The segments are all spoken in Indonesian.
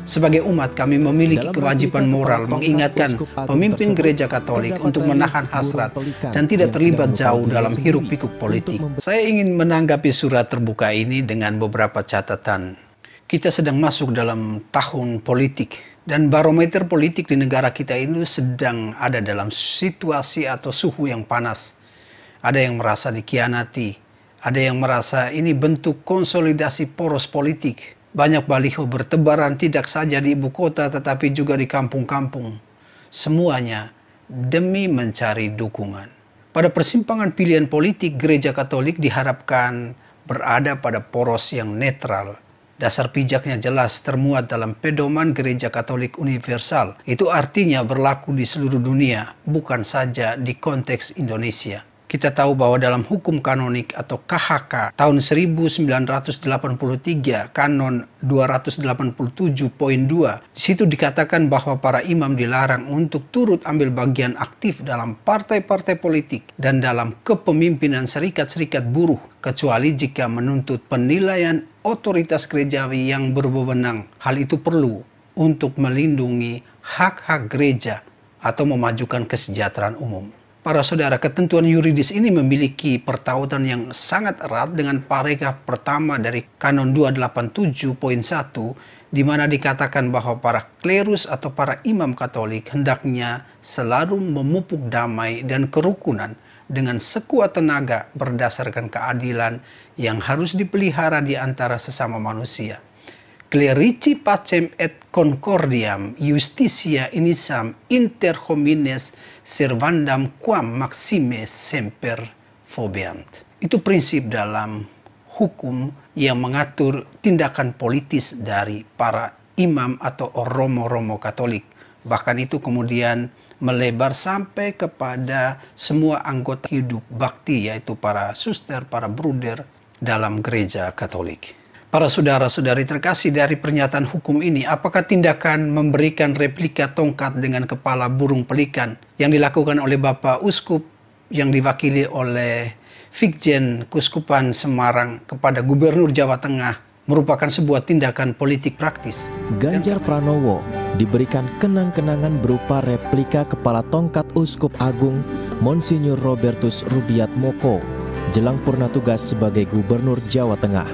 Sebagai umat, kami memiliki kewajiban moral mengingatkan pemimpin gereja Katolik untuk menahan hasrat dan tidak terlibat jauh dalam hiruk-pikuk politik. Saya ingin menanggapi surat terbuka ini dengan beberapa catatan. Kita sedang masuk dalam tahun politik dan barometer politik di negara kita ini sedang ada dalam situasi atau suhu yang panas. Ada yang merasa dikhianati, ada yang merasa ini bentuk konsolidasi poros politik. Banyak baliho bertebaran tidak saja di ibu kota tetapi juga di kampung-kampung. Semuanya demi mencari dukungan. Pada persimpangan pilihan politik, gereja Katolik diharapkan berada pada poros yang netral. Dasar pijaknya jelas termuat dalam pedoman Gereja Katolik Universal. Itu artinya berlaku di seluruh dunia, bukan saja di konteks Indonesia. Kita tahu bahwa dalam hukum kanonik atau KHK tahun 1983, kanon 287.2, di situ dikatakan bahwa para imam dilarang untuk turut ambil bagian aktif dalam partai-partai politik dan dalam kepemimpinan serikat-serikat buruh, kecuali jika menuntut penilaian otoritas gerejawi yang berwenang. Hal itu perlu untuk melindungi hak-hak gereja atau memajukan kesejahteraan umum. Para saudara, ketentuan yuridis ini memiliki pertautan yang sangat erat dengan paragraf pertama dari Kanon 287.1, di mana dikatakan bahwa para klerus atau para imam Katolik hendaknya selalu memupuk damai dan kerukunan dengan sekuat tenaga berdasarkan keadilan yang harus dipelihara di antara sesama manusia. Clerici pacem et concordiam justitia inisam inter homines servandam quam maxime semper fobeant. Itu prinsip dalam hukum yang mengatur tindakan politis dari para imam atau romo-romo Katolik. Bahkan itu kemudian melebar sampai kepada semua anggota hidup bakti, yaitu para suster, para bruder dalam gereja Katolik. Para saudara-saudari terkasih, dari pernyataan hukum ini, apakah tindakan memberikan replika tongkat dengan kepala burung pelikan yang dilakukan oleh Bapak Uskup yang diwakili oleh Vikjen Kuskupan Semarang kepada Gubernur Jawa Tengah merupakan sebuah tindakan politik praktis? Ganjar Pranowo diberikan kenang-kenangan berupa replika kepala tongkat Uskup Agung Monsinyur Robertus Rubiat Moko jelang purna tugas sebagai Gubernur Jawa Tengah.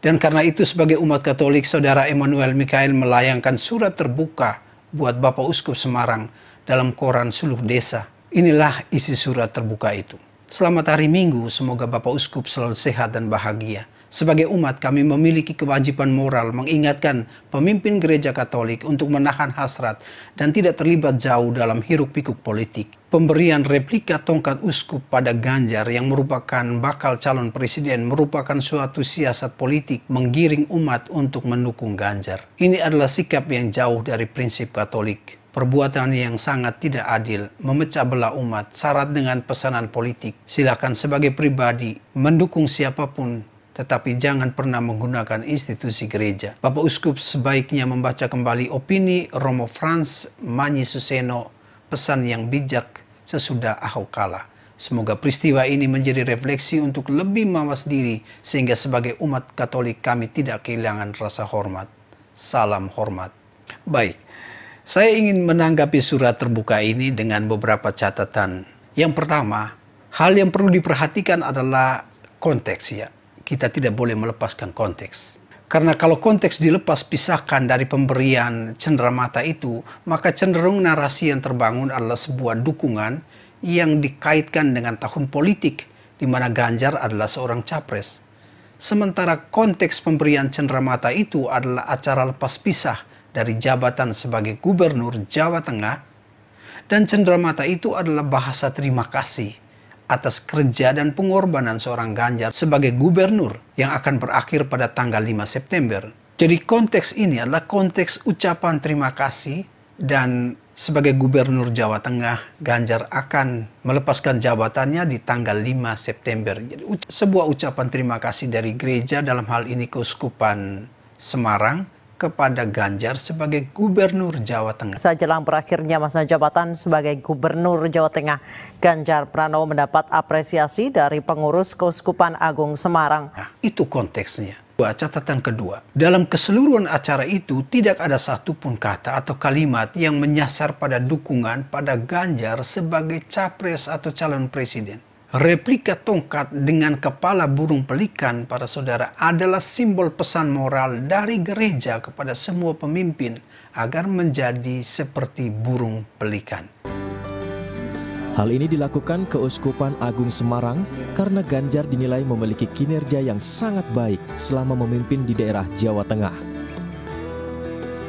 Dan karena itu sebagai umat Katolik, Saudara Emmanuel Mikael melayangkan surat terbuka buat Bapak Uskup Semarang dalam koran Suluh Desa. Inilah isi surat terbuka itu. Selamat hari Minggu, semoga Bapak Uskup selalu sehat dan bahagia. Sebagai umat, kami memiliki kewajiban moral mengingatkan pemimpin gereja Katolik untuk menahan hasrat dan tidak terlibat jauh dalam hiruk-pikuk politik. Pemberian replika tongkat uskup pada Ganjar yang merupakan bakal calon presiden merupakan suatu siasat politik menggiring umat untuk mendukung Ganjar. Ini adalah sikap yang jauh dari prinsip Katolik. Perbuatan yang sangat tidak adil, memecah belah umat, syarat dengan pesanan politik. Silakan sebagai pribadi mendukung siapapun, tetapi jangan pernah menggunakan institusi gereja. Bapak Uskup sebaiknya membaca kembali opini Romo Frans Manyi Suseno, pesan yang bijak sesudah Ahok kalah. Semoga peristiwa ini menjadi refleksi untuk lebih mawas diri, sehingga sebagai umat Katolik kami tidak kehilangan rasa hormat. Salam hormat. Baik, saya ingin menanggapi surat terbuka ini dengan beberapa catatan. Yang pertama, hal yang perlu diperhatikan adalah konteks ya. Kita tidak boleh melepaskan konteks. Karena kalau konteks dilepas pisahkan dari pemberian cenderamata itu, maka cenderung narasi yang terbangun adalah sebuah dukungan yang dikaitkan dengan tahun politik, di mana Ganjar adalah seorang capres. Sementara konteks pemberian cenderamata itu adalah acara lepas pisah dari jabatan sebagai Gubernur Jawa Tengah, dan cenderamata itu adalah bahasa terima kasih atas kerja dan pengorbanan seorang Ganjar sebagai gubernur yang akan berakhir pada tanggal 5 September. Jadi konteks ini adalah konteks ucapan terima kasih, dan sebagai gubernur Jawa Tengah, Ganjar akan melepaskan jabatannya di tanggal 5 September. Jadi sebuah ucapan terima kasih dari gereja, dalam hal ini Keuskupan Semarang, kepada Ganjar sebagai Gubernur Jawa Tengah. Sejelang berakhirnya masa jabatan sebagai Gubernur Jawa Tengah, Ganjar Pranowo mendapat apresiasi dari pengurus Keuskupan Agung Semarang. Nah, itu konteksnya. Catatan kedua, dalam keseluruhan acara itu tidak ada satupun kata atau kalimat yang menyasar pada dukungan pada Ganjar sebagai capres atau calon presiden. Replika tongkat dengan kepala burung pelikan, para saudara, adalah simbol pesan moral dari gereja kepada semua pemimpin agar menjadi seperti burung pelikan. Hal ini dilakukan Keuskupan Agung Semarang karena Ganjar dinilai memiliki kinerja yang sangat baik selama memimpin di daerah Jawa Tengah.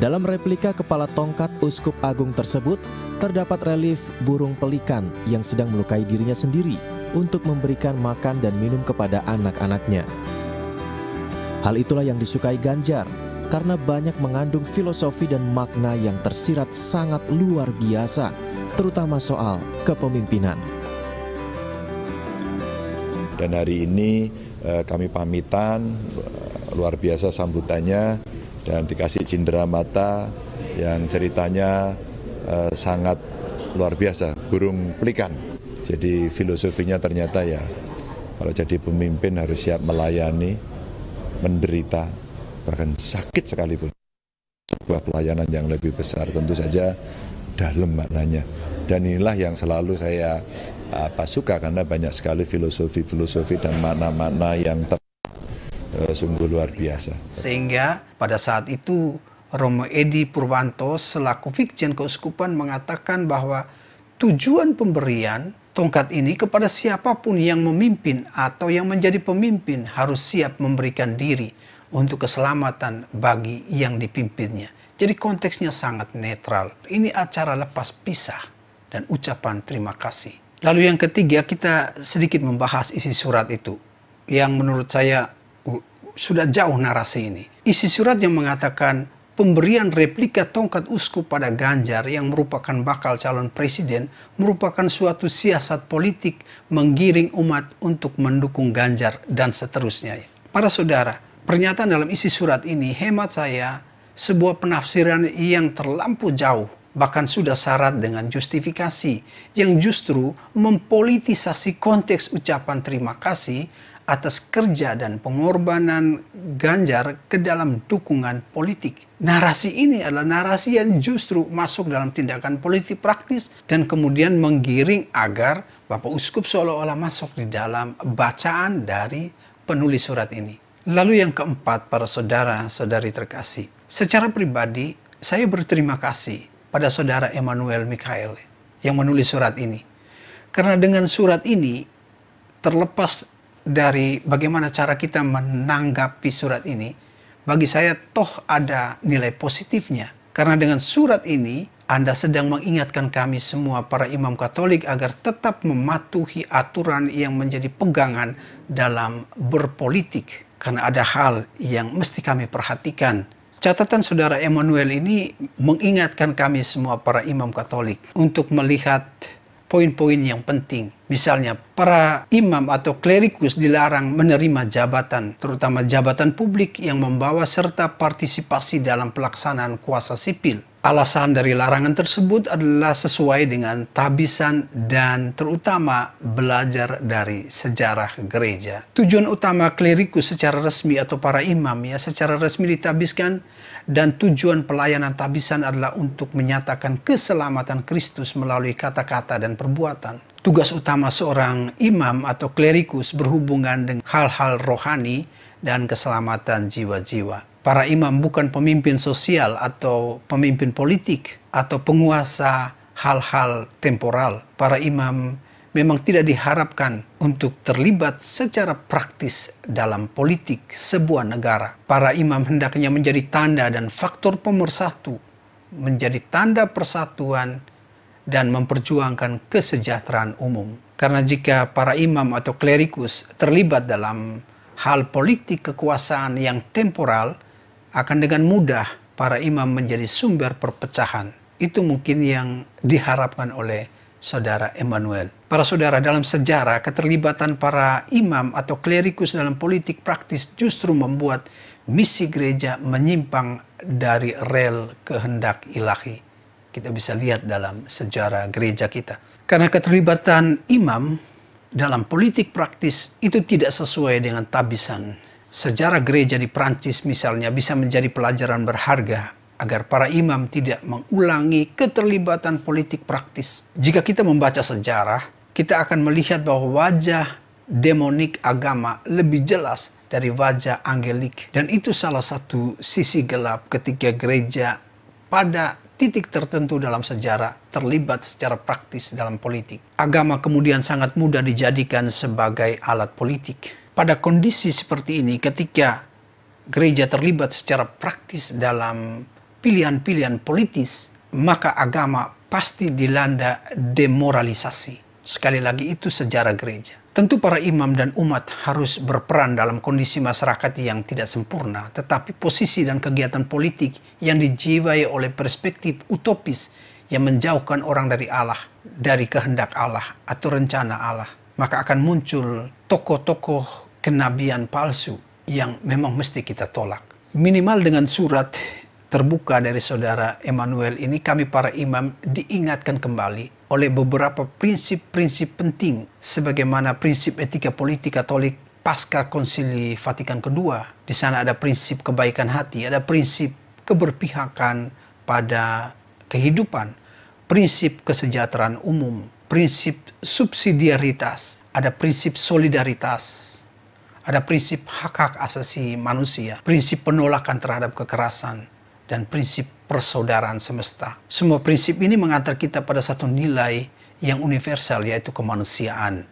Dalam replika kepala tongkat Uskup Agung tersebut, terdapat relief burung pelikan yang sedang melukai dirinya sendiri untuk memberikan makan dan minum kepada anak-anaknya. Hal itulah yang disukai Ganjar karena banyak mengandung filosofi dan makna yang tersirat sangat luar biasa, terutama soal kepemimpinan. Dan hari ini kami pamitan, luar biasa sambutannya, dan dikasih cindera mata yang ceritanya sangat luar biasa, burung pelikan. Jadi filosofinya ternyata ya, kalau jadi pemimpin harus siap melayani, menderita, bahkan sakit sekalipun. Sebuah pelayanan yang lebih besar, tentu saja dalam maknanya. Dan inilah yang selalu saya suka, karena banyak sekali filosofi-filosofi dan makna-makna yang sungguh luar biasa. Sehingga pada saat itu Romo Edi Purwanto selaku Vikjen Keuskupan mengatakan bahwa tujuan pemberian tongkat ini kepada siapapun yang memimpin atau yang menjadi pemimpin harus siap memberikan diri untuk keselamatan bagi yang dipimpinnya. Jadi konteksnya sangat netral. Ini acara lepas pisah dan ucapan terima kasih. Lalu yang ketiga, kita sedikit membahas isi surat itu, yang menurut saya sudah jauh narasi ini. Isi surat yang mengatakan pemberian replika tongkat uskup pada Ganjar yang merupakan bakal calon presiden merupakan suatu siasat politik menggiring umat untuk mendukung Ganjar dan seterusnya. Para saudara, pernyataan dalam isi surat ini hemat saya sebuah penafsiran yang terlampau jauh, bahkan sudah syarat dengan justifikasi yang justru mempolitisasi konteks ucapan terima kasih atas kerja dan pengorbanan Ganjar ke dalam dukungan politik. Narasi ini adalah narasi yang justru masuk dalam tindakan politik praktis dan kemudian menggiring agar Bapak Uskup seolah-olah masuk di dalam bacaan dari penulis surat ini. Lalu yang keempat, para saudara-saudari terkasih, secara pribadi saya berterima kasih pada saudara Emmanuel Mikhael yang menulis surat ini. Karena dengan surat ini, terlepas dari bagaimana cara kita menanggapi surat ini, bagi saya toh ada nilai positifnya. Karena dengan surat ini, Anda sedang mengingatkan kami semua para imam Katolik agar tetap mematuhi aturan yang menjadi pegangan dalam berpolitik. Karena ada hal yang mesti kami perhatikan. Catatan saudara Emmanuel ini mengingatkan kami semua para imam Katolik untuk melihat poin-poin yang penting. Misalnya, para imam atau klerikus dilarang menerima jabatan, terutama jabatan publik yang membawa serta partisipasi dalam pelaksanaan kuasa sipil. Alasan dari larangan tersebut adalah sesuai dengan tabisan dan terutama belajar dari sejarah gereja. Tujuan utama klerikus secara resmi atau para imam secara resmi ditabiskan, dan tujuan pelayanan tabisan adalah untuk menyatakan keselamatan Kristus melalui kata-kata dan perbuatan. Tugas utama seorang imam atau klerikus berhubungan dengan hal-hal rohani dan keselamatan jiwa-jiwa. Para imam bukan pemimpin sosial atau pemimpin politik atau penguasa hal-hal temporal. Para imam memang tidak diharapkan untuk terlibat secara praktis dalam politik sebuah negara. Para imam hendaknya menjadi tanda dan faktor pemersatu, menjadi tanda persatuan dan memperjuangkan kesejahteraan umum. Karena jika para imam atau klerikus terlibat dalam hal politik kekuasaan yang temporal, akan dengan mudah para imam menjadi sumber perpecahan. Itu mungkin yang diharapkan oleh saudara Emmanuel. Para saudara, dalam sejarah keterlibatan para imam atau klerikus dalam politik praktis justru membuat misi gereja menyimpang dari rel kehendak ilahi. Kita bisa lihat dalam sejarah gereja kita. Karena keterlibatan imam dalam politik praktis itu tidak sesuai dengan tabisan sejarah gereja di Prancis misalnya bisa menjadi pelajaran berharga agar para imam tidak mengulangi keterlibatan politik praktis. Jika kita membaca sejarah, kita akan melihat bahwa wajah demonik agama lebih jelas dari wajah angelik. Dan itu salah satu sisi gelap ketika gereja pada titik tertentu dalam sejarah terlibat secara praktis dalam politik. Agama kemudian sangat mudah dijadikan sebagai alat politik. Pada kondisi seperti ini, ketika gereja terlibat secara praktis dalam pilihan-pilihan politis, maka agama pasti dilanda demoralisasi. Sekali lagi, itu sejarah gereja. Tentu para imam dan umat harus berperan dalam kondisi masyarakat yang tidak sempurna, tetapi posisi dan kegiatan politik yang dijiwai oleh perspektif utopis yang menjauhkan orang dari Allah, dari kehendak Allah atau rencana Allah, maka akan muncul tokoh-tokoh kenabian palsu yang memang mesti kita tolak. Minimal dengan surat terbuka dari saudara Emmanuel ini, kami para imam diingatkan kembali oleh beberapa prinsip-prinsip penting sebagaimana prinsip etika politik Katolik pasca Konsili Vatikan II. Di sana ada prinsip kebaikan hati, ada prinsip keberpihakan pada kehidupan, prinsip kesejahteraan umum, prinsip subsidiaritas, ada prinsip solidaritas, ada prinsip hak-hak asasi manusia, prinsip penolakan terhadap kekerasan, dan prinsip persaudaraan semesta. Semua prinsip ini mengantar kita pada satu nilai yang universal, yaitu kemanusiaan.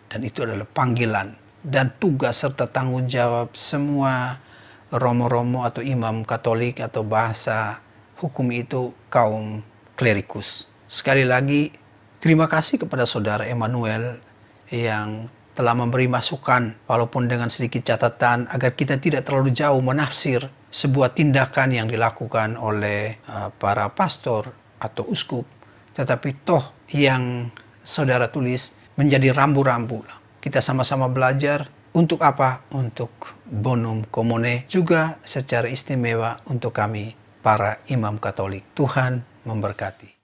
Dan itu adalah panggilan dan tugas serta tanggung jawab semua romo-romo atau imam Katolik atau bahasa hukum itu kaum klerikus. Sekali lagi, terima kasih kepada saudara Emmanuel yang telah memberi masukan, walaupun dengan sedikit catatan, agar kita tidak terlalu jauh menafsir sebuah tindakan yang dilakukan oleh para pastor atau uskup, tetapi toh yang saudara tulis menjadi rambu-rambu. Kita sama-sama belajar untuk apa? Untuk bonum commune, juga secara istimewa untuk kami para imam Katolik. Tuhan memberkati.